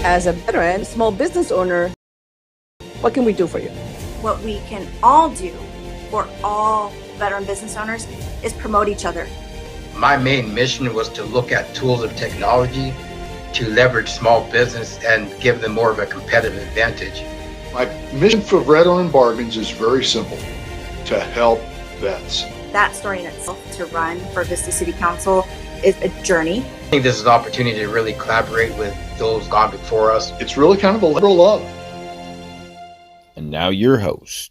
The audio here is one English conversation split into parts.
As a veteran, small business owner, what can we do for you? What we can all do for all veteran business owners is promote each other. My main mission was to look at tools of technology to leverage small business and give them more of a competitive advantage. My mission for Veteran Bargains is very simple: to help vets. That story in itself, to run for Vista City Council, is a journey. I think this is an opportunity to really collaborate with those gone before us. It's really kind of a labor of love. And now your host.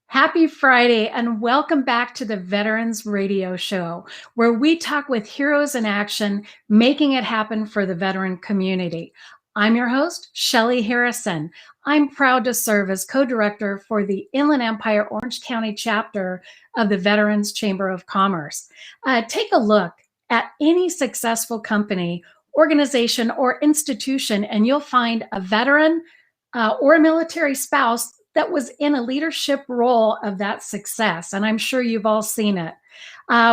Happy Friday and welcome back to the Veterans Radio Show, where we talk with heroes in action, making it happen for the veteran community. I'm your host, Shelly Harrison. I'm proud to serve as co-director for the Inland Empire Orange County chapter of the Veterans Chamber of Commerce. Take a look at any successful company, organization, or institution, and you'll find a veteran or a military spouse that was in a leadership role of that success. And I'm sure you've all seen it.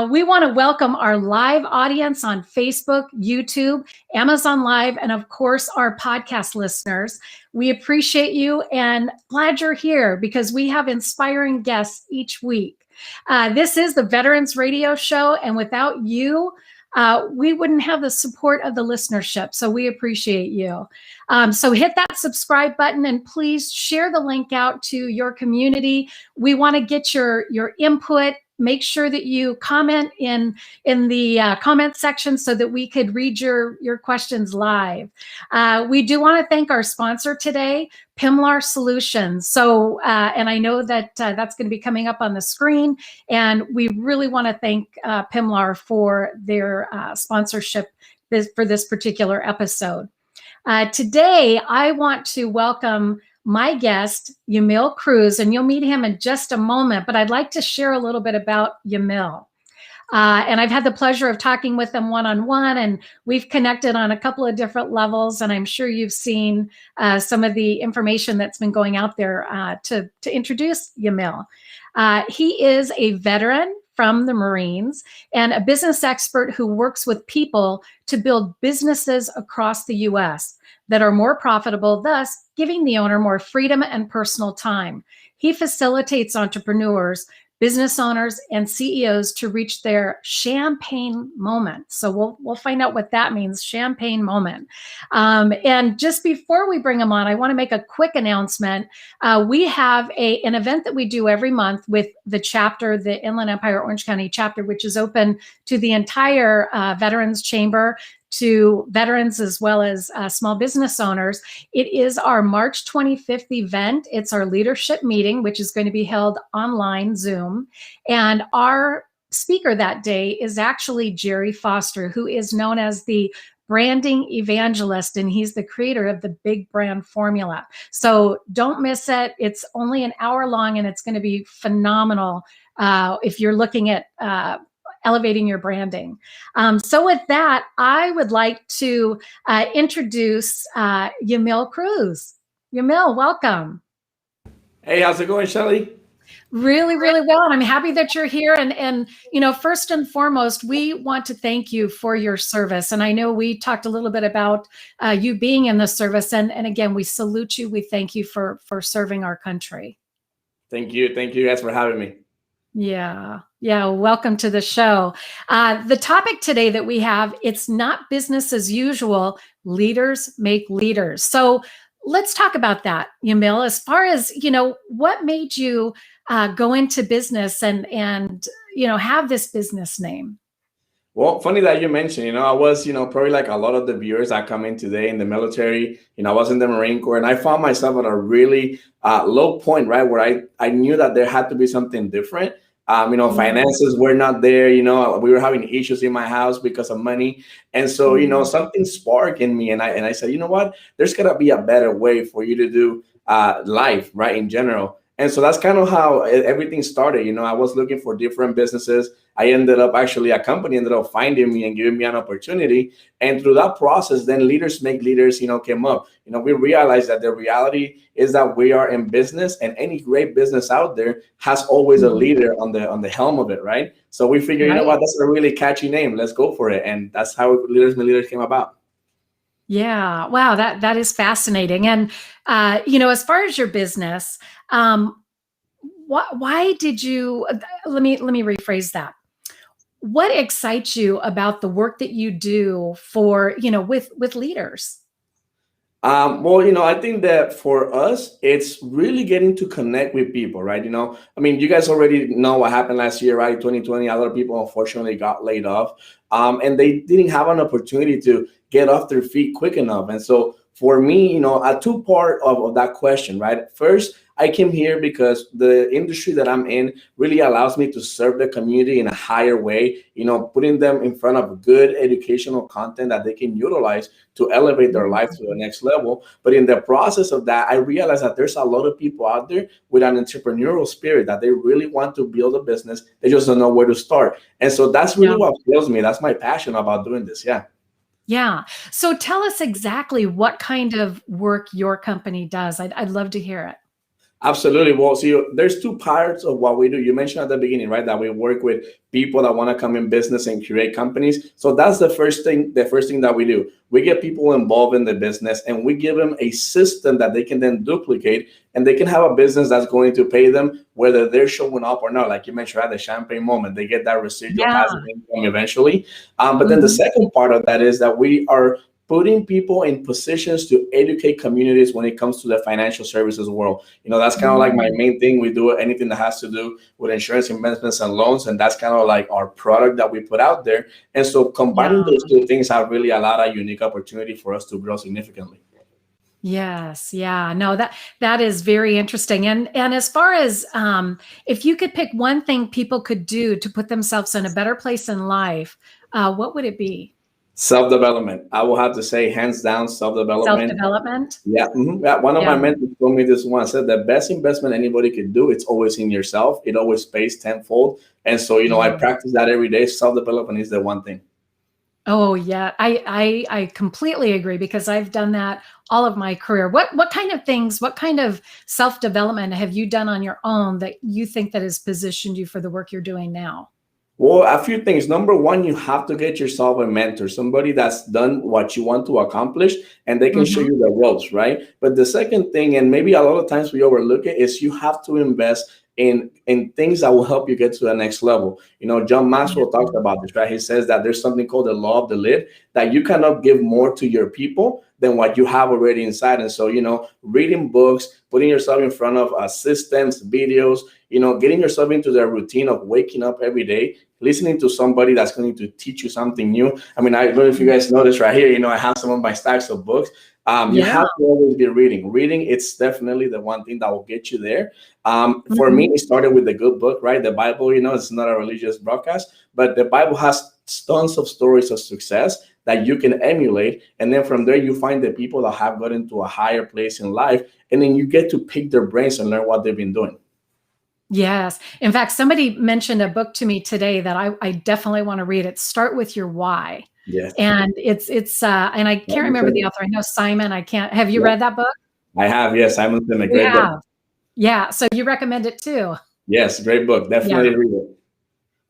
We want to welcome our live audience on Facebook, YouTube, Amazon Live, and of course, our podcast listeners. We appreciate you and glad you're here because we have inspiring guests each week. This is the Veterans Radio Show, and without you, we wouldn't have the support of the listenership. So we appreciate you. So hit that subscribe button and please share the link out to your community. We want to get your input. Make sure that you comment in the comment section so that we could read your questions live. We do want to thank our sponsor today, Pimlar Solutions. So, and I know that that's going to be coming up on the screen, and we really want to thank Pimlar for their sponsorship for this particular episode. Today, I want to welcome my guest, Yamil Cruz, and you'll meet him in just a moment, but I'd like to share a little bit about Yamil. And I've had the pleasure of talking with him one-on-one, and we've connected on a couple of different levels, and I'm sure you've seen some of the information that's been going out there to introduce Yamil. He is a veteran from the Marines and a business expert who works with people to build businesses across the U.S. that are more profitable, thus giving the owner more freedom and personal time. He facilitates entrepreneurs, business owners, and CEOs to reach their champagne moment. So we'll find out what that means, champagne moment. And just before we bring him on, I want to make a quick announcement. We have an event that we do every month with the chapter, the Inland Empire Orange County chapter, which is open to the entire Veterans Chamber, to veterans as well as small business owners. It is our March 25th event. It's our leadership meeting, which is going to be held online, Zoom. And our speaker that day is actually Jerry Foster, who is known as the branding evangelist, and he's the creator of the Big Brand Formula. So don't miss it. It's only an hour long, and it's going to be phenomenal if you're looking at elevating your branding. So with that, I would like to introduce Yamil Cruz. Yamil, welcome. Hey, how's it going, Shelly? Really, really well. And I'm happy that you're here. And you know, first and foremost, we want to thank you for your service. And I know we talked a little bit about you being in the service. And again, we salute you. We thank you for serving our country. Thank you. Thank you guys for having me. Yeah. Welcome to the show. The topic today that we have, it's not business as usual. Leaders make leaders. So let's talk about that, Yamil. As far as, you know, what made you go into business and you know, have this business name? Well, funny that you mentioned, I was, probably like a lot of the viewers that come in today in the military, I was in the Marine Corps, and I found myself at a really low point, right, where I knew that there had to be something different. Finances were not there, we were having issues in my house because of money. And so, something sparked in me, and I said, you know what, there's gotta be a better way for you to do life, right, in general. And so that's kind of how everything started. I was looking for different businesses. I ended up a company ended up finding me and giving me an opportunity. And through that process, then Leaders Make Leaders, came up. We realized that the reality is that we are in business, and any great business out there has always a leader on the helm of it, right? So we figured, you know what, that's a really catchy name. Let's go for it. And that's how Leaders Make Leaders came about. Yeah. Wow. That is fascinating. And, as far as your business, why did you, let me rephrase that. What excites you about the work that you do for, with leaders? Well, I think that for us, it's really getting to connect with people, right? I mean, you guys already know what happened last year, right? 2020, a lot of people unfortunately got laid off, and they didn't have an opportunity to get off their feet quick enough. And so for me, a two part of that question, right? First, I came here because the industry that I'm in really allows me to serve the community in a higher way, putting them in front of good educational content that they can utilize to elevate their life to the next level. But in the process of that, I realized that there's a lot of people out there with an entrepreneurial spirit that they really want to build a business. They just don't know where to start. And so that's really what fuels me. That's my passion about doing this. Yeah. Yeah. So tell us exactly what kind of work your company does. I'd love to hear it. Absolutely. Well, see, there's two parts of what we do. You mentioned at the beginning, right, that we work with people that want to come in business and create companies. So that's the first thing that we do. We get people involved in the business and we give them a system that they can then duplicate, and they can have a business that's going to pay them whether they're showing up or not. Like you mentioned, at the champagne moment, they get that residual passive income eventually. But then the second part of that is that we are putting people in positions to educate communities when it comes to the financial services world. That's kind of like my main thing. We do anything that has to do with insurance, investments, and loans. And that's kind of like our product that we put out there. And so combining those two things have really allowed a unique opportunity for us to grow significantly. Yes. Yeah. No, that is very interesting. And as far as if you could pick one thing people could do to put themselves in a better place in life, what would it be? Self-development. I will have to say, hands down, self-development. Self-development? Yeah. Yeah. One of my mentors told me this once, said the best investment anybody could do, it's always in yourself. It always pays tenfold. And so, I practice that every day. Self-development is the one thing. Oh, yeah. I completely agree, because I've done that all of my career. What kind of things, what kind of self-development have you done on your own that you think that has positioned you for the work you're doing now? Well, a few things. Number one, you have to get yourself a mentor, somebody that's done what you want to accomplish, and they can show you the ropes, right? But the second thing, and maybe a lot of times we overlook it, is you have to invest in things that will help you get to the next level. John Maxwell talks about this, right? He says that there's something called the law of the lid, that you cannot give more to your people than what you have already inside. And so, reading books, putting yourself in front of systems, videos, getting yourself into the routine of waking up every day, listening to somebody that's going to teach you something new. I mean, I don't know if you guys notice right here, I have some of my stacks of books. You have to always be reading. Reading, it's definitely the one thing that will get you there. For me, it started with the good book, right? The Bible, it's not a religious broadcast, but the Bible has tons of stories of success that you can emulate. And then from there, you find the people that have gotten to a higher place in life, and then you get to pick their brains and learn what they've been doing. Yes. In fact, somebody mentioned a book to me today that I definitely want to read. It Start With Your Why. Yes. And it's and I can't remember the author. I know Simon. Have you read that book? I have. Yes. Simon Sinek, great book. Yeah. So you recommend it too? Yes. Great book. Definitely read it.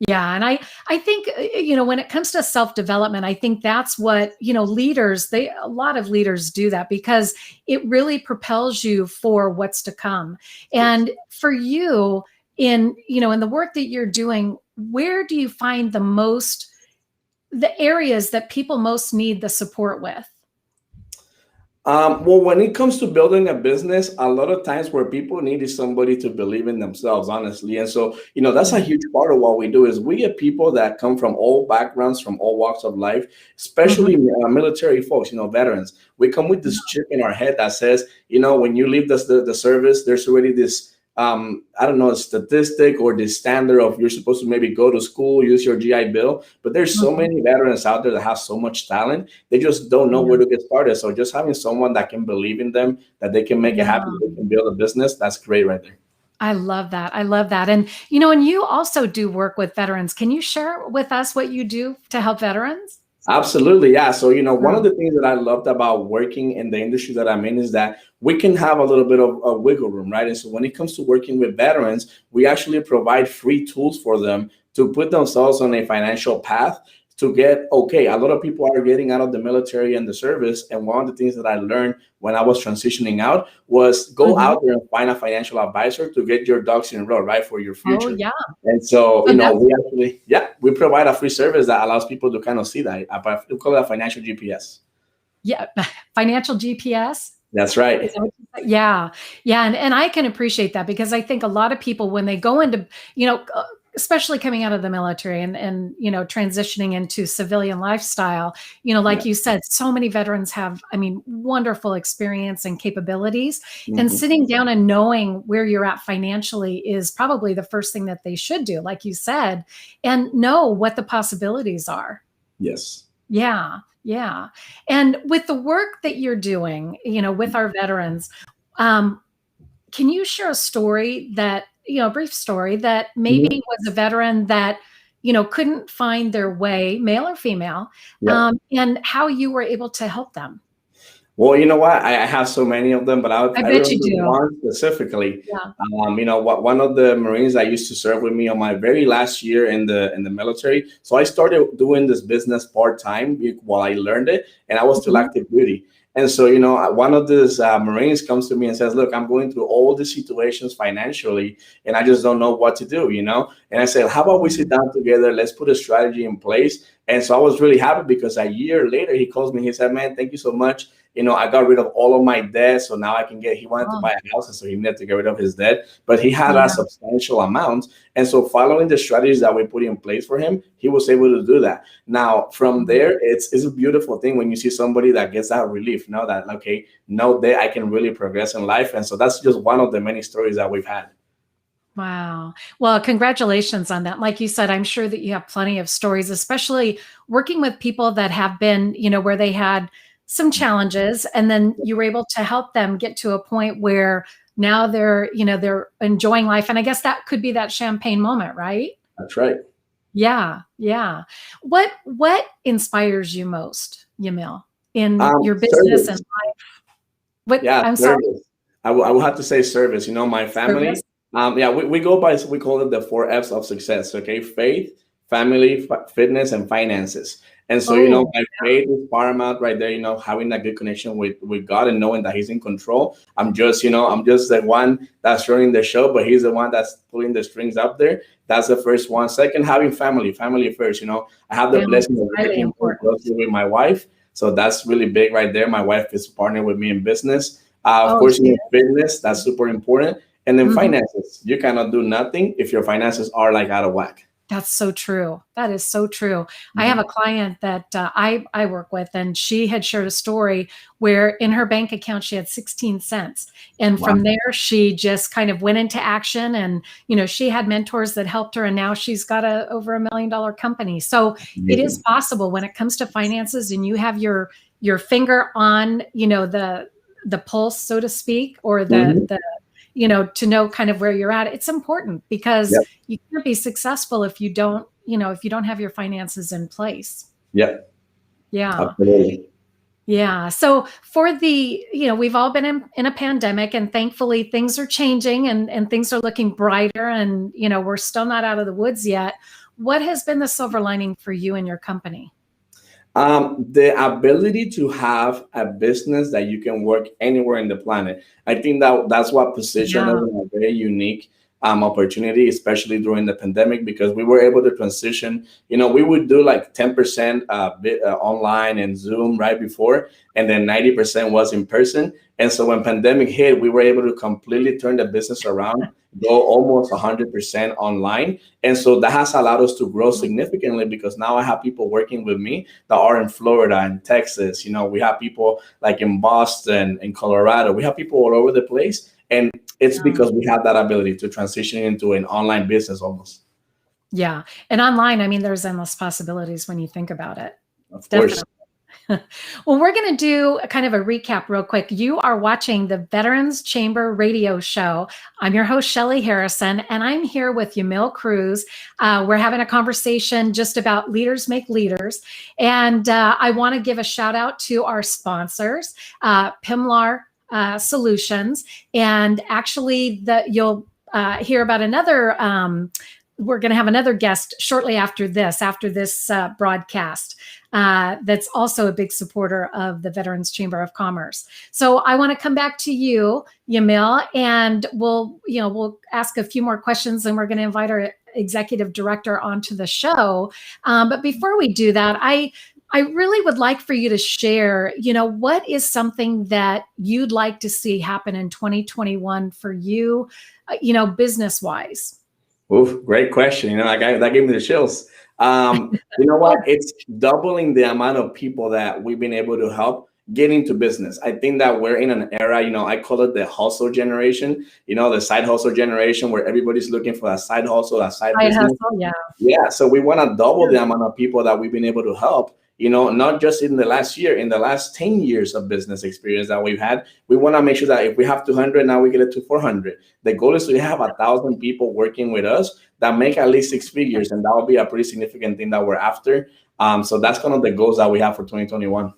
Yeah. And I think, when it comes to self-development, I think that's what, leaders, a lot of leaders do that, because it really propels you for what's to come. And for you in the work that you're doing, where do you find the areas that people most need the support with? Well, when it comes to building a business, a lot of times where people need is somebody to believe in themselves, honestly. And so, that's a huge part of what we do is we get people that come from all backgrounds, from all walks of life, especially military folks, veterans. We come with this chip in our head that says, when you leave the service, there's already this I don't know, a statistic or the standard of you're supposed to maybe go to school, use your GI Bill. But there's so many veterans out there that have so much talent. They just don't know where to get started. So just having someone that can believe in them, that they can make it happen, they can build a business, that's great right there. I love that. I love that. And, and you also do work with veterans. Can you share with us what you do to help veterans? Absolutely. Yeah. So, one of the things that I loved about working in the industry that I'm in is that we can have a little bit of a wiggle room, right? And so when it comes to working with veterans, we actually provide free tools for them to put themselves on a financial path to get, okay, a lot of people are getting out of the military and the service. And one of the things that I learned when I was transitioning out was go out there and find a financial advisor to get your ducks in a row, right, for your future. Oh, yeah. And so, we provide a free service that allows people to kind of see that. We call it a financial GPS. Yeah. Financial GPS. That's right. Yeah. Yeah. And I can appreciate that, because I think a lot of people, when they go into, especially coming out of the military and transitioning into civilian lifestyle, like you said, so many veterans have, wonderful experience and capabilities, and sitting down and knowing where you're at financially is probably the first thing that they should do, like you said, and know what the possibilities are. Yes. Yeah. Yeah. And with the work that you're doing, with our veterans, can you share a story that, a brief story that maybe was a veteran that, couldn't find their way, male or female, and how you were able to help them? Well, you know what? I have so many of them, but I bet you do. One specifically. Yeah. One of the Marines that used to serve with me on my very last year in the military. So I started doing this business part-time while I learned it, and I was still active duty. And so, one of these Marines comes to me and says, look, I'm going through all the situations financially, and I just don't know what to do, And I said, how about we sit down together? Let's put a strategy in place. And so I was really happy, because a year later, he calls me. He said, man, thank you so much. I got rid of all of my debt. So now he wanted to buy a house. And so he needed to get rid of his debt, but he had a substantial amount. And so following the strategies that we put in place for him, he was able to do that. Now, from there, it's a beautiful thing when you see somebody that gets that relief, that, okay, now that I can really progress in life. And so that's just one of the many stories that we've had. Wow. Well, congratulations on that. Like you said, I'm sure that you have plenty of stories, especially working with people that have been, where they had some challenges, and then you were able to help them get to a point where now they're enjoying life. And I guess that could be that champagne moment, right? That's right. Yeah. Yeah. What inspires you most, Yamil, in your business and life? I'm service. sorry. I will have to say service. My family. Service? We go by, we call it the 4 F's of success. Okay. Faith, family, fitness, and finances. And so, my faith is paramount right there, having that good connection with God and knowing that he's in control. I'm just the one that's running the show, but he's the one that's pulling the strings up there. That's the first one. Second, having family first. I have the blessing of working closely with my wife. So that's really big right there. My wife is partnered with me in business. Of course, fitness, that's super important. And then finances. You cannot do nothing if your finances are out of whack. That's so true. That is so true. I have a client that I work with, and she had shared a story where in her bank account, she had 16 cents. And from there, she just kind of went into action, and, she had mentors that helped her, and now she's got over $1 million company. So it is possible when it comes to finances, and you have your finger on, the pulse, so to speak, or the to know kind of where you're at. It's important, because you can't be successful if you don't, if you don't have your finances in place. Yeah. Absolutely. Yeah. So for we've all been in a pandemic, and thankfully things are changing and things are looking brighter, and, we're still not out of the woods yet. What has been the silver lining for you and your company? The ability to have a business that you can work anywhere in the planet. I think that's what positioned us in a very unique opportunity, especially during the pandemic, because we were able to transition. We would do 10% online and Zoom right before, and then 90% was in person. And so when pandemic hit, we were able to completely turn the business around, go almost 100% online. And so that has allowed us to grow significantly, because now I have people working with me that are in Florida and Texas. We have people in Boston and Colorado. We have people all over the place. And it's because we have that ability to transition into an online business almost. Yeah. And online, there's endless possibilities when you think about it. Of course. Well, we're going to do a kind of a recap real quick. You are watching the Veterans Chamber Radio Show. I'm your host, Shelly Harrison, and I'm here with Yamil Cruz. We're having a conversation just about Leaders Make Leaders. And I want to give a shout out to our sponsors, Pimlar Solutions. And actually, you'll hear about another we're going to have another guest shortly after this broadcast that's also a big supporter of the Veterans Chamber of Commerce. So I want to come back to you, Yamil, and we'll ask a few more questions, and we're going to invite our executive director onto the show. But before we do that, I really would like for you to share, what is something that you'd like to see happen in 2021 for you, business-wise? Oof, great question. That gave me the chills. You know what? It's doubling the amount of people that we've been able to help get into business. I think that we're in an era, I call it the hustle generation, the side hustle generation, where everybody's looking for a side hustle, a side business. Hustle, yeah. Yeah. So we want to double the amount of people that we've been able to help. Not just in the last year, in the last 10 years of business experience that we've had. We want to make sure that if we have 200, now we get it to 400. The goal is to have 1,000 people working with us that make at least 6 figures, and that will be a pretty significant thing that we're after. So that's kind of the goals that we have for 2021.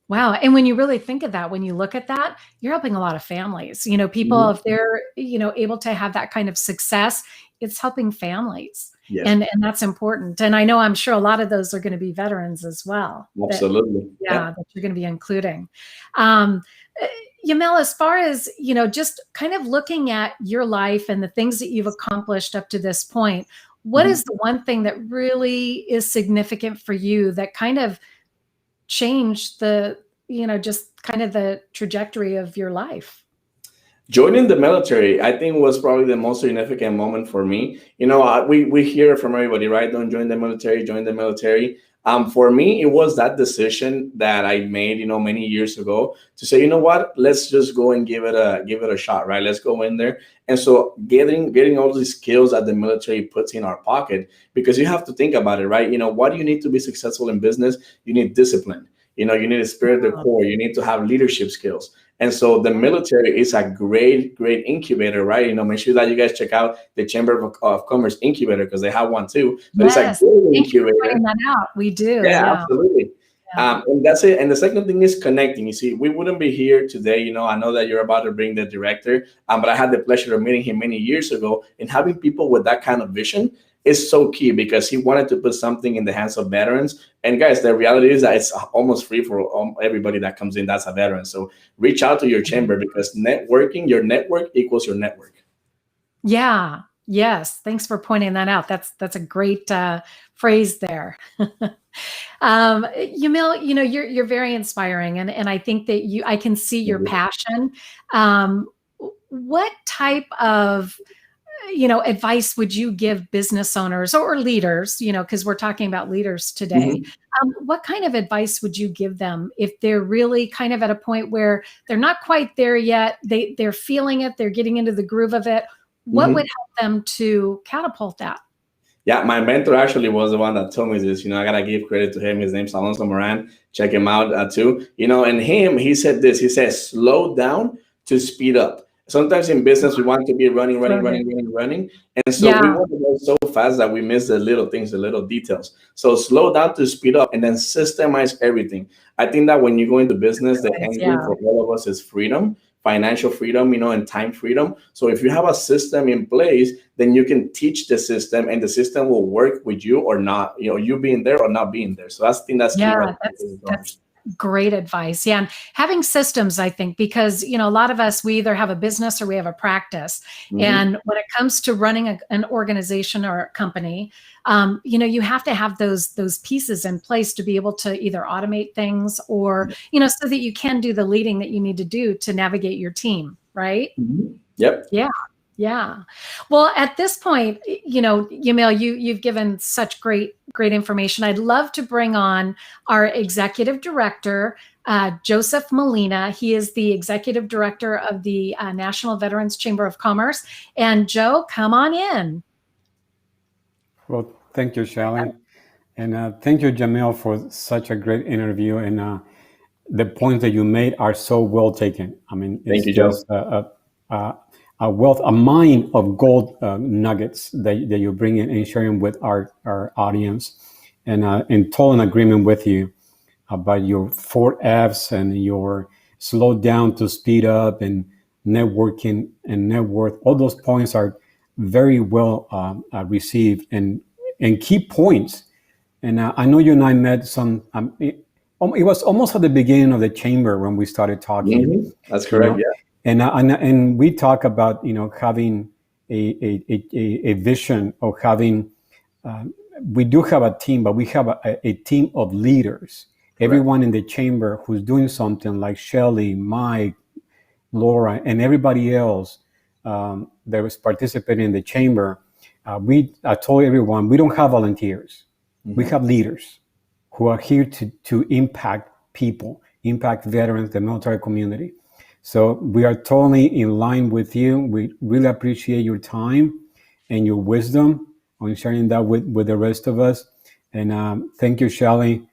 Wow. And when you really think of that, when you look at that, you're helping a lot of families. People, if they're, able to have that kind of success, it's helping families. Yes. And that's important. And I'm sure a lot of those are going to be veterans as well. Absolutely. That you're going to be including. Yamil, as far as, just kind of looking at your life and the things that you've accomplished up to this point, what is the one thing that really is significant for you that kind of changed the, just kind of the trajectory of your life? Joining the military, I think, was probably the most significant moment for me. We hear from everybody, right? Don't join the military, join the military. For me, it was that decision that I made, many years ago, to say, you know what, let's just go and give it a shot, right? Let's go in there. And so getting all these skills that the military puts in our pocket, because you have to think about it, right? What do you need to be successful in business? You need discipline. You need a spirit of the core. You need to have leadership skills. And so the military is a great incubator, right? Make sure that you guys check out the Chamber of Commerce incubator, because they have one too. But it's a great incubator. Pointing that out. We do. Yeah, absolutely. Yeah. And that's it. And the second thing is connecting. You see, we wouldn't be here today. I know that you're about to bring the director, but I had the pleasure of meeting him many years ago, and having people with that kind of vision is so key, because he wanted to put something in the hands of veterans. And guys, the reality is that it's almost free for everybody that comes in that's a veteran. So reach out to your chamber, because your network equals your network. Yeah. Yes. Thanks for pointing that out. That's a great phrase there. Yamil, you're very inspiring, and I think that I can see your passion. What type of advice would you give business owners or leaders, because we're talking about leaders today? What kind of advice would you give them if they're really kind of at a point where they're not quite there yet? They're feeling it. They're getting into the groove of it. What would help them to catapult that? Yeah, my mentor actually was the one that told me this. I got to give credit to him. His name's Alonso Moran. Check him out too. And he said this. He says, slow down to speed up. Sometimes in business, we want to be running. And so we want to go so fast that we miss the little things, the little details. So slow down to speed up, and then systemize everything. I think that when you go into business, the end game for all of us is freedom, financial freedom, and time freedom. So if you have a system in place, then you can teach the system, and the system will work with you or not, you being there or not being there. So that's key. That's great advice. Yeah. And having systems, I think, because, a lot of us, we either have a business or we have a practice. And when it comes to running an organization or a company, you have to have those pieces in place to be able to either automate things or, so that you can do the leading that you need to do to navigate your team. Right. Yep. Yeah. Yeah. Well, at this point, Yamil, you've given such great information. I'd love to bring on our executive director, Joseph Molina. He is the executive director of the National Veterans Chamber of Commerce. And Joe, come on in. Well, thank you, Shelley. And thank you, Yamil, for such a great interview. And the points that you made are so well taken. I mean, it's just a mine of gold nuggets that you bring in and sharing with our audience. And in total agreement with you about your 4 F's and your slow down to speed up and networking and net worth. All those points are very well received, and key points. And I know you and I met it was almost at the beginning of the chamber when we started talking. Mm-hmm. That's correct. Yeah. And we talk about, having a vision of having, we do have a team, but we have a team of leaders. Correct. Everyone in the chamber who's doing something, like Shelly, Mike, Laura, and everybody else that was participating in the chamber. I told everyone, we don't have volunteers. Mm-hmm. We have leaders who are here to impact people, impact veterans, the military community. So we are totally in line with you. We really appreciate your time and your wisdom on sharing that with the rest of us. And thank you, Shelly,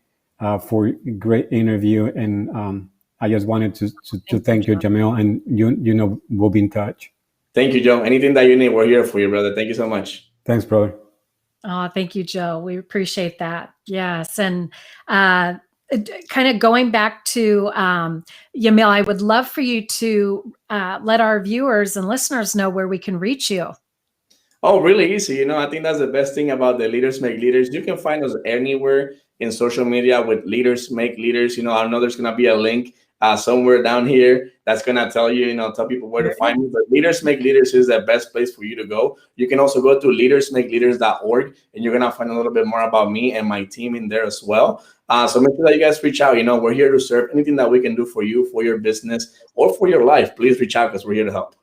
for a great interview. And I just wanted to thank you, Yamil, and we'll be in touch. Thank you, Joe. Anything that you need, we're here for you, brother. Thank you so much. Thanks, brother. Oh, thank you, Joe. We appreciate that. Yes. And kind of going back to Yamil, I would love for you to let our viewers and listeners know where we can reach you. Oh, really easy. I think that's the best thing about the Leaders Make Leaders. You can find us anywhere in social media with Leaders Make Leaders. I know there's going to be a link somewhere down here that's going to tell you, tell people where to find me. But Leaders Make Leaders is the best place for you to go. You can also go to leadersmakeleaders.org, and you're going to find a little bit more about me and my team in there as well. So make sure that you guys reach out. We're here to serve. Anything that we can do for you, for your business, or for your life, please reach out, because we're here to help.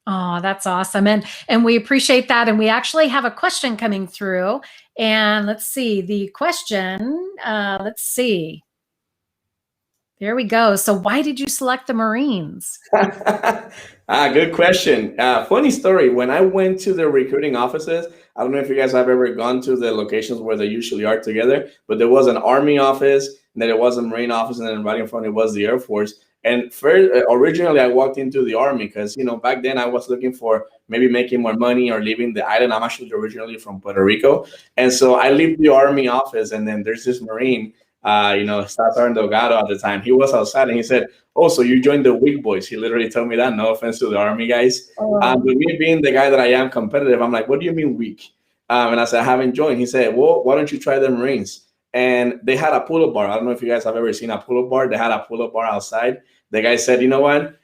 Oh, that's awesome. And we appreciate that. And we actually have a question coming through. And let's see the question. Let's see. There we go. So why did you select the Marines? Good question. Funny story. When I went to the recruiting offices, I don't know if you guys have ever gone to the locations where they usually are together, but there was an Army office, and then there was a Marine office, and then right in front it was the Air Force. And originally I walked into the Army because, back then I was looking for maybe making more money or leaving the island. I'm actually originally from Puerto Rico. And so I leave the Army office, and then there's this Marine, Cesar Delgado at the time. He was outside, and he said, "Oh, so you joined the weak boys." He literally told me that. No offense to the Army guys. But me being the guy that I am, competitive, I'm like, "What do you mean weak?" And I said, "I haven't joined." He said, "Well, why don't you try the Marines?" And they had a pull-up bar. I don't know if you guys have ever seen a pull-up bar. They had a pull-up bar outside. The guy said, "You know what?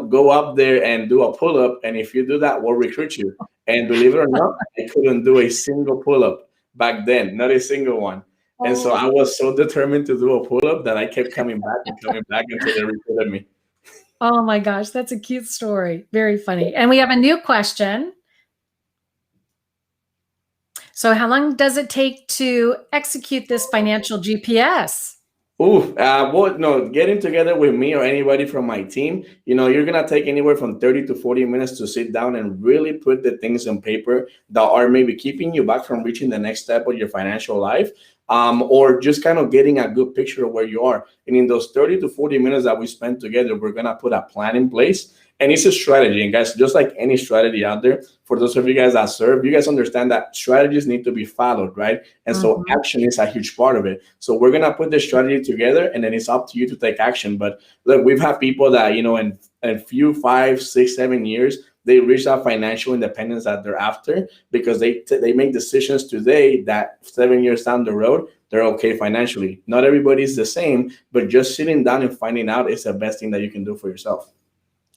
Go up there and do a pull-up. And if you do that, we'll recruit you." And believe it or not, I couldn't do a single pull-up back then, not a single one. And so I was so determined to do a pull-up that I kept coming back until they recruited me. Oh my gosh, that's a cute story. Very funny. And we have a new question. So how long does it take to execute this financial GPS? Getting together with me or anybody from my team, you're going to take anywhere from 30 to 40 minutes to sit down and really put the things on paper that are maybe keeping you back from reaching the next step of your financial life, or just kind of getting a good picture of where you are. And in those 30 to 40 minutes that we spend together, we're going to put a plan in place. And it's a strategy. And guys, just like any strategy out there, for those of you guys that serve, you guys understand that strategies need to be followed, right? And so action is a huge part of it. So we're going to put the strategy together, and then it's up to you to take action. But look, we've had people that, in a few 5, 6, 7 years, they reach that financial independence that they're after because they make decisions today that 7 years down the road, they're okay financially. Not everybody's the same, but just sitting down and finding out is the best thing that you can do for yourself.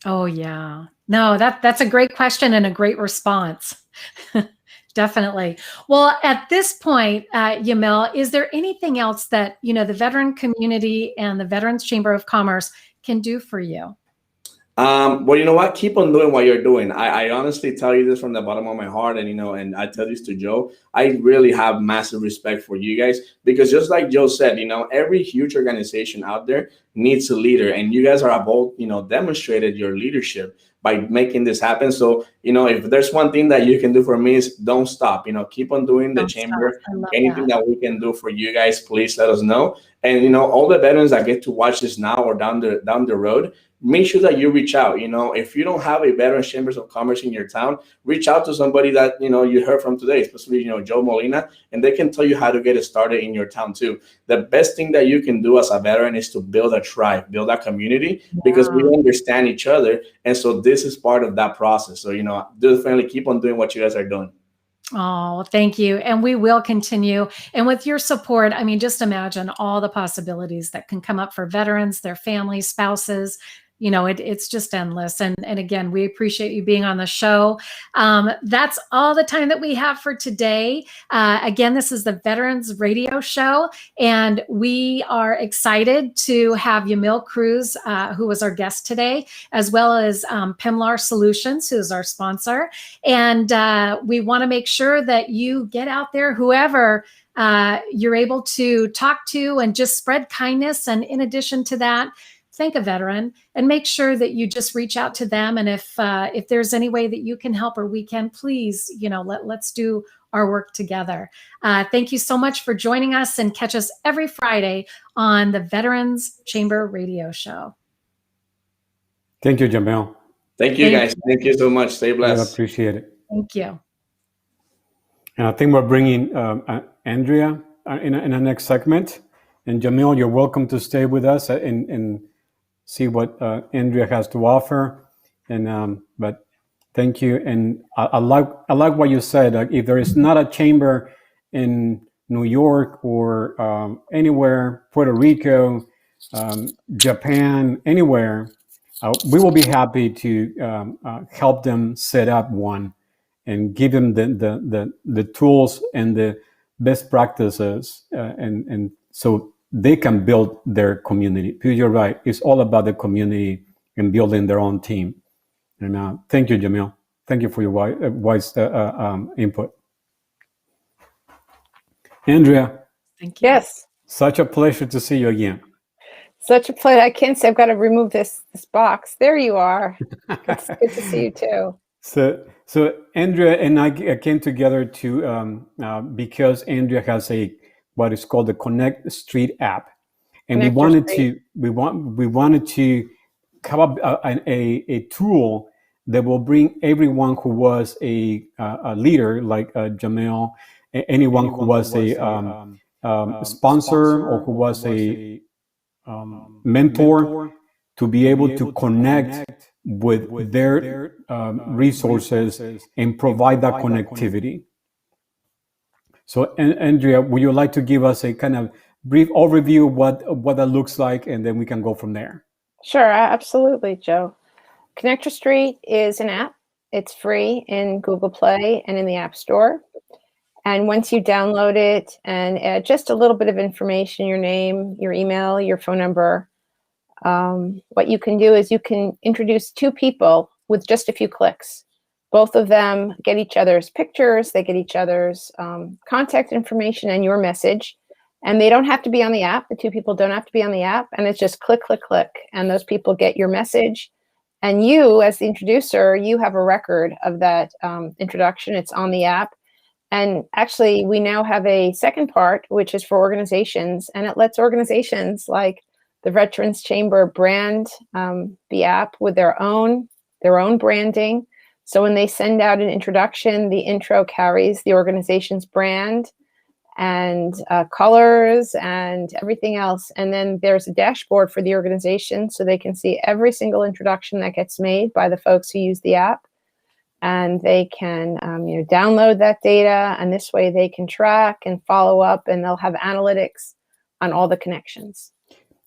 Oh, yeah. No, that's a great question and a great response. Definitely. Well, at this point, Yamil, is there anything else that, the veteran community and the Veterans Chamber of Commerce can do for you? Well, you know what? Keep on doing what you're doing. I honestly tell you this from the bottom of my heart, and I tell this to Joe. I really have massive respect for you guys because just like Joe said, every huge organization out there needs a leader, and you guys are both, demonstrated your leadership by making this happen. So, if there's one thing that you can do for me is don't stop. Keep on doing the chamber. Anything that we can do for you guys, please let us know. And all the veterans that get to watch this now or down the road, make sure that you reach out. If you don't have a Veterans Chambers of Commerce in your town, reach out to somebody that you heard from today, especially Joe Molina, and they can tell you how to get it started in your town too. The best thing that you can do as a veteran is to build a tribe, build a community, because we understand each other. And so this this is part of that process. So, definitely keep on doing what you guys are doing. Oh, thank you. And we will continue. And with your support, I mean, just imagine all the possibilities that can come up for veterans, their families, spouses. It's just endless. And again, we appreciate you being on the show. That's all the time that we have for today. Again, this is the Veterans Radio Show, and we are excited to have Yamil Cruz, who was our guest today, as well as Pimlar Solutions, who is our sponsor. And we want to make sure that you get out there, whoever you're able to talk to, and just spread kindness. And in addition to that, thank a veteran and make sure that you just reach out to them. And if there's any way that you can help or we can, please, let's do our work together. Thank you so much for joining us, and catch us every Friday on the Veterans Chamber Radio Show. Thank you, Yamil. Thank you, guys. Thank you so much. Stay blessed. I appreciate it. Thank you. And I think we're bringing Andrea in the next segment. And Yamil, you're welcome to stay with us and see what Andrea has to offer. And but thank you. And I like what you said. If there is not a chamber in New York or anywhere, Puerto Rico, Japan, anywhere, we will be happy to help them set up one and give them the tools and the best practices, and so they can build their community. Because you're right, it's all about the community and building their own team. And thank you, Yamil. Thank you for your wise input. Andrea. Thank you. Yes. Such a pleasure to see you again. Such a pleasure. I can't say I've got to remove this box. There you are. It's good to see you too. So Andrea and I came together to because Andrea has what is called the Connect Street app, and we wanted to have a tool that will bring everyone who was a leader like Yamil, anyone who was a sponsor or who was a mentor, to be able to connect with their resources and provide that connectivity. So, Andrea, would you like to give us a kind of brief overview of what that looks like, and then we can go from there? Sure, absolutely, Joe. Connector Street is an app. It's free in Google Play and in the App Store. And once you download it and add just a little bit of information, your name, your email, your phone number, what you can do is you can introduce two people with just a few clicks. Both of them get each other's pictures, they get each other's contact information and your message. And they don't have to be on the app. The two people don't have to be on the app. And it's just click, click, click. And those people get your message. And you, as the introducer, you have a record of that introduction. It's on the app. And actually, we now have a second part, which is for organizations. And it lets organizations like the Veterans Chamber brand the app with their own branding. So when they send out an introduction, the intro carries the organization's brand and colors and everything else. And then there's a dashboard for the organization so they can see every single introduction that gets made by the folks who use the app. And they can download that data, and this way they can track and follow up, and they'll have analytics on all the connections.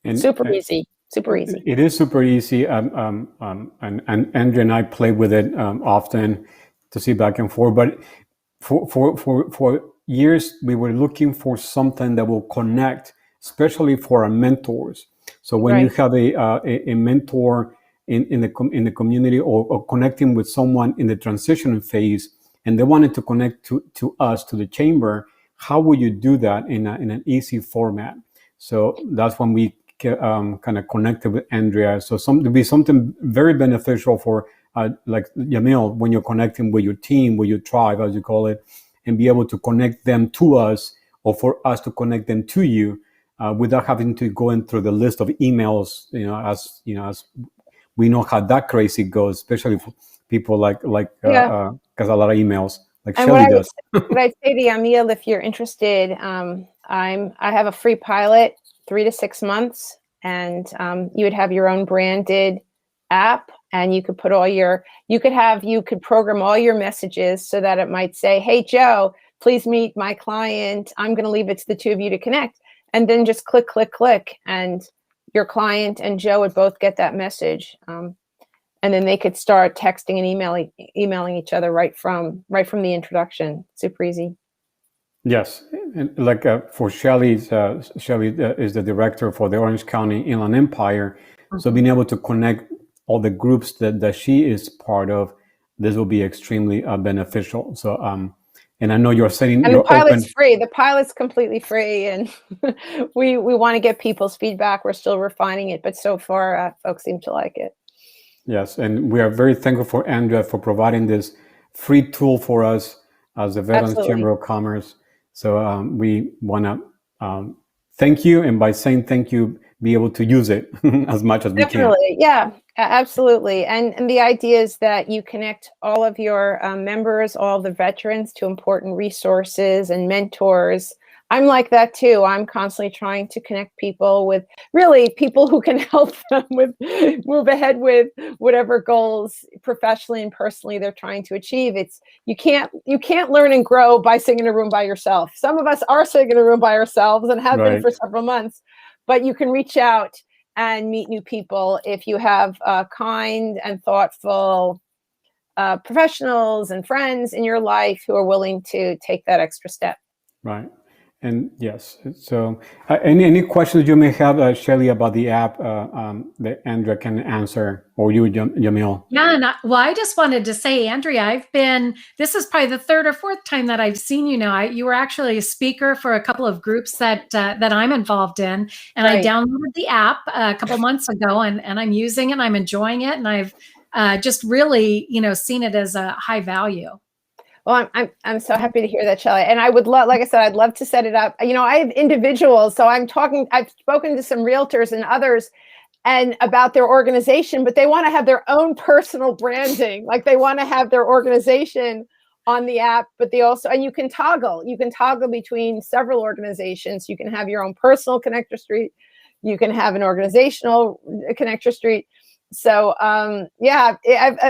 And super easy. It is super easy. And Andrea and I play with it often to see back and forth. But for years, we were looking for something that will connect, especially for our mentors. So when you have a mentor in the community, or connecting with someone in the transition phase, and they wanted to connect to us, to the chamber, how would you do that in an easy format? So that's when we kind of connected with Andrea. So to be something very beneficial for like Yamil, when you're connecting with your team, with your tribe, as you call it, and be able to connect them to us, or for us to connect them to you, without having to go in through the list of emails. As we know how that crazy goes, especially for people like because a lot of emails, like Shelly does. What I'd say to Yamil, if you're interested, I have a free pilot, 3 to 6 months, and you would have your own branded app and you could put you could program all your messages so that it might say, hey, Joe, please meet my client. I'm going to leave it to the two of you to connect. And then just click, click, click. And your client and Joe would both get that message. And then they could start texting and emailing each other right from the introduction. Super easy. Yes, and like for Shelley is the director for the Orange County Inland Empire. Mm-hmm. So being able to connect all the groups that she is part of, this will be extremely beneficial. So, and I know you're saying, and the pilot's free. The pilot's completely free, and we want to get people's feedback. We're still refining it, but so far, folks seem to like it. Yes, and we are very thankful for Andrea for providing this free tool for us as the Veterans Absolutely. Chamber of Commerce. So we want to thank you, and by saying thank you, be able to use it as much as we can. Definitely, yeah, absolutely. And the idea is that you connect all of your members, all the veterans, to important resources and mentors. I'm like that too. I'm constantly trying to connect people with really people who can help them move ahead with whatever goals professionally and personally they're trying to achieve. You can't learn and grow by sitting in a room by yourself. Some of us are sitting in a room by ourselves and have been for several months, but you can reach out and meet new people if you have kind and thoughtful professionals and friends in your life who are willing to take that extra step. Right. And yes, so any questions you may have, Shelley, about the app that Andrea can answer, or you, Yamil? Yeah, well, I just wanted to say, Andrea, this is probably the third or fourth time that I've seen you now. You were actually a speaker for a couple of groups that I'm involved in, and right. I downloaded the app a couple months ago, and I'm using it, and I'm enjoying it, and I've just really, seen it as a high value. Well, I'm so happy to hear that, Shelley. And I would love, like I said, I'd love to set it up. I have individuals, so I've spoken to some realtors and others and about their organization, but they want to have their own personal branding. Like they want to have their organization on the app, but they also, and you can toggle between several organizations. You can have your own personal connector street. You can have an organizational connector street. So I have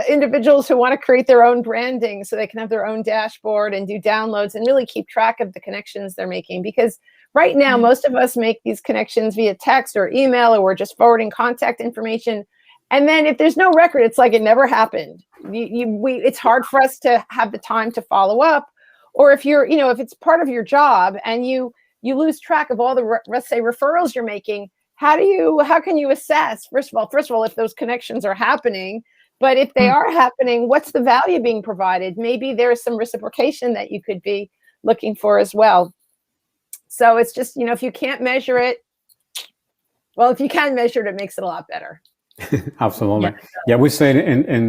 individuals who want to create their own branding so they can have their own dashboard and do downloads and really keep track of the connections they're making. Because right now, most of us make these connections via text or email, or we're just forwarding contact information. And then if there's no record, it's like it never happened. It's hard for us to have the time to follow up. Or if if it's part of your job and you lose track of all the, let's say, referrals you're making, how can you assess, first of all, if those connections are happening, but if they are happening, what's the value being provided? Maybe there's some reciprocation that you could be looking for as well. So it's just, if you can't measure it, well, if you can measure it, it makes it a lot better. Absolutely. Yeah, we say in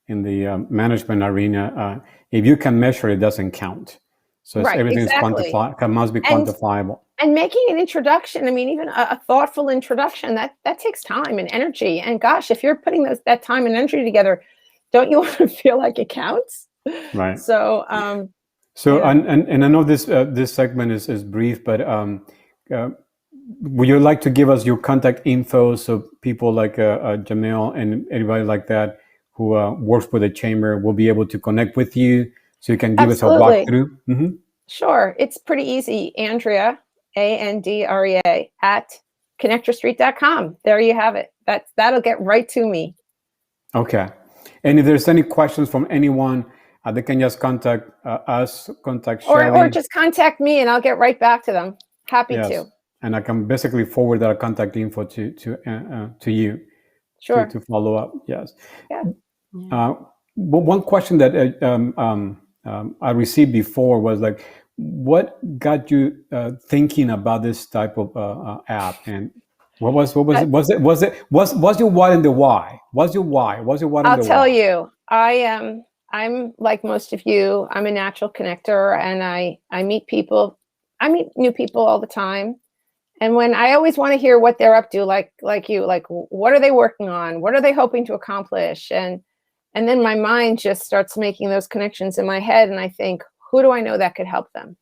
the management arena, if you can measure it, doesn't count. So everything is must be quantifiable. And making an introduction, even a thoughtful introduction, that takes time and energy. And gosh, if you're putting that time and energy together, don't you want to feel like it counts? Right. So, and I know this segment is brief, but would you like to give us your contact info so people like Yamil and anybody like that who works with the chamber will be able to connect with you, so you can give us a walkthrough? Mm-hmm. Sure, it's pretty easy. Andrea, Andrea at connectorstreet.com. There you have it. That'll get right to me. Okay. And if there's any questions from anyone, they can just contact us, contact Shelley. Or just contact me and I'll get right back to them. Happy to. And I can basically forward that contact info to you. Sure. To follow up. Yes. Yeah. One question that I received before was like, what got you thinking about this type of app, and what was your what and the why? What's your why? What's your what and the why? I'll tell you. I'm like most of you. I'm a natural connector, and I meet people. I meet new people all the time, and when I always want to hear what they're up to, like you, like what are they working on? What are they hoping to accomplish? And then my mind just starts making those connections in my head, and I think, who do I know that could help them?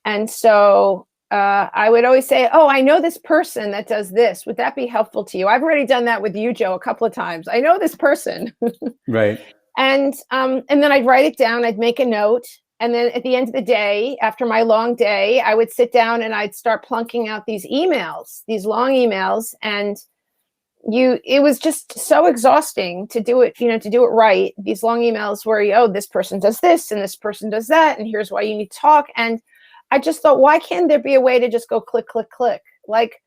And so I would always say, oh, I know this person that does this. Would that be helpful to you? I've already done that with you, Joe, a couple of times. I know this person. Right. And then I'd write it down. I'd make a note. And then at the end of the day, after my long day, I would sit down and I'd start plunking out these emails, these long emails. And it was just so exhausting to do it, to do it right. These long emails where, oh, this person does this and this person does that. And here's why you need to talk. And I just thought, why can't there be a way to just go click, click, click? Like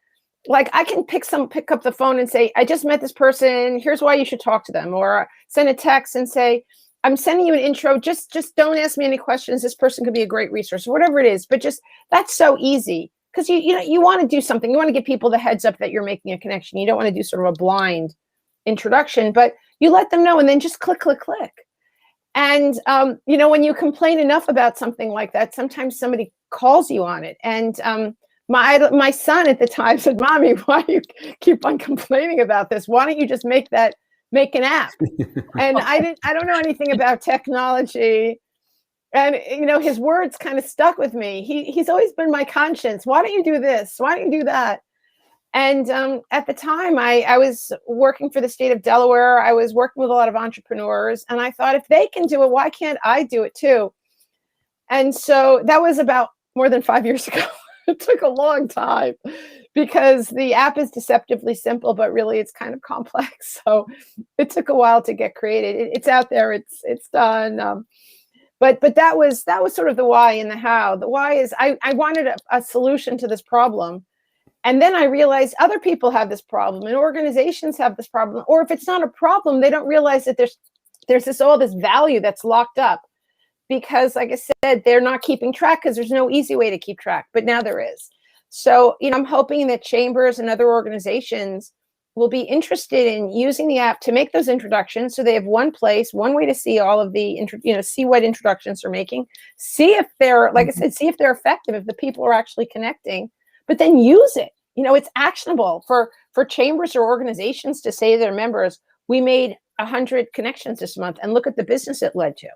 I can pick up the phone and say, I just met this person. Here's why you should talk to them. Or send a text and say, I'm sending you an intro. Just don't ask me any questions. This person could be a great resource, or whatever it is. But just, that's so easy, because you want to do something. You want to give people the heads up that you're making a connection. You don't want to do sort of a blind introduction, but you let them know, and then just click, click, click. And when you complain enough about something like that, sometimes somebody calls you on it. And my son at the time said, "Mommy, why do you keep on complaining about this? Why don't you just make an app?" And I don't know anything about technology. And, his words kind of stuck with me. He's always been my conscience. Why don't you do this? Why don't you do that? And at the time, I was working for the state of Delaware. I was working with a lot of entrepreneurs. And I thought, if they can do it, why can't I do it too? And so that was about more than 5 years ago. It took a long time, because the app is deceptively simple, but really it's kind of complex. So it took a while to get created. It's out there. It's done. But that was sort of the why and the how. The why is I wanted a solution to this problem. And then I realized other people have this problem, and organizations have this problem. Or if it's not a problem, they don't realize that there's all this value that's locked up. Because, like I said, they're not keeping track, because there's no easy way to keep track. But now there is. So, I'm hoping that chambers and other organizations will be interested in using the app to make those introductions, so they have one place, one way to see all of the, see what introductions they're making, see if they're, like I said, see if they're effective, if the people are actually connecting, but then use it. It's actionable for chambers or organizations to say to their members, we made 100 connections this month, and look at the business it led to.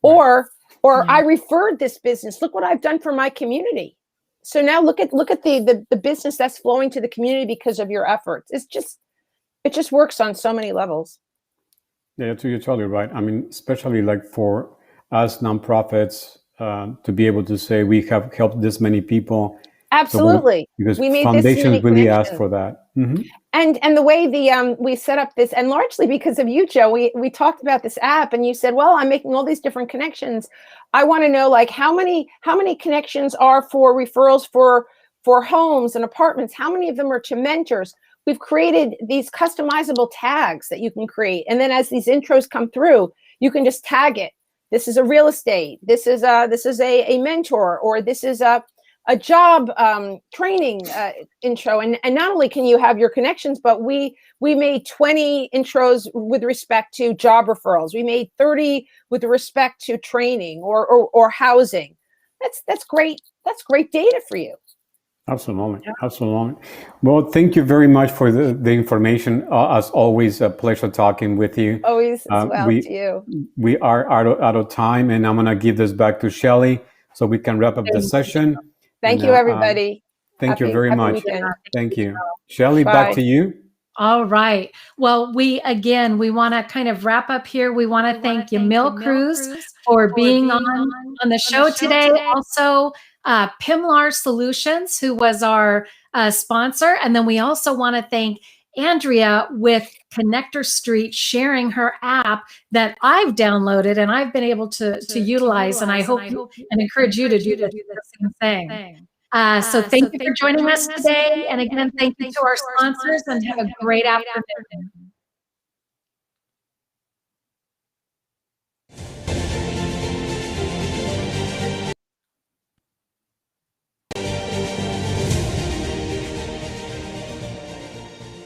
Or I referred this business. Look what I've done for my community. So now look at the business that's flowing to the community because of your efforts. It just works on so many levels. Yeah, you're totally right. I mean, especially like for us nonprofits, to be able to say we have helped this many people. Absolutely. So because we made foundations really ask for that. Mm-hmm. And the way we set up this, and largely because of you, Joe, we talked about this app, and you said, well, I'm making all these different connections. I want to know, like, how many connections are for referrals for homes and apartments? How many of them are to mentors? We've created these customizable tags that you can create. And then as these intros come through, you can just tag it. This is a real estate. This is a mentor, or this is a job training intro. And not only can you have your connections, but we made 20 intros with respect to job referrals. We made 30 with respect to training or housing. That's great. That's great data for you. Absolutely. Yeah. Absolutely. Well, thank you very much for the information. As always, a pleasure talking with you. Always as well to you. We are out of time, and I'm going to give this back to Shelley so we can wrap up the session. Thank you, everybody. Thank you very much. Thank you. Shelley, back to you. All right. Well, we want to kind of wrap up here. We want to thank Yamil Cruz for being on the show today. Also, Pimlar Solutions, who was our sponsor. And then we also want to thank Andrea with Connector Street, sharing her app that I've downloaded and I've been able to utilize. And I hope and encourage you to do the same thing. So thank you for joining us today. And again, thank you to our sponsors, and have a great afternoon.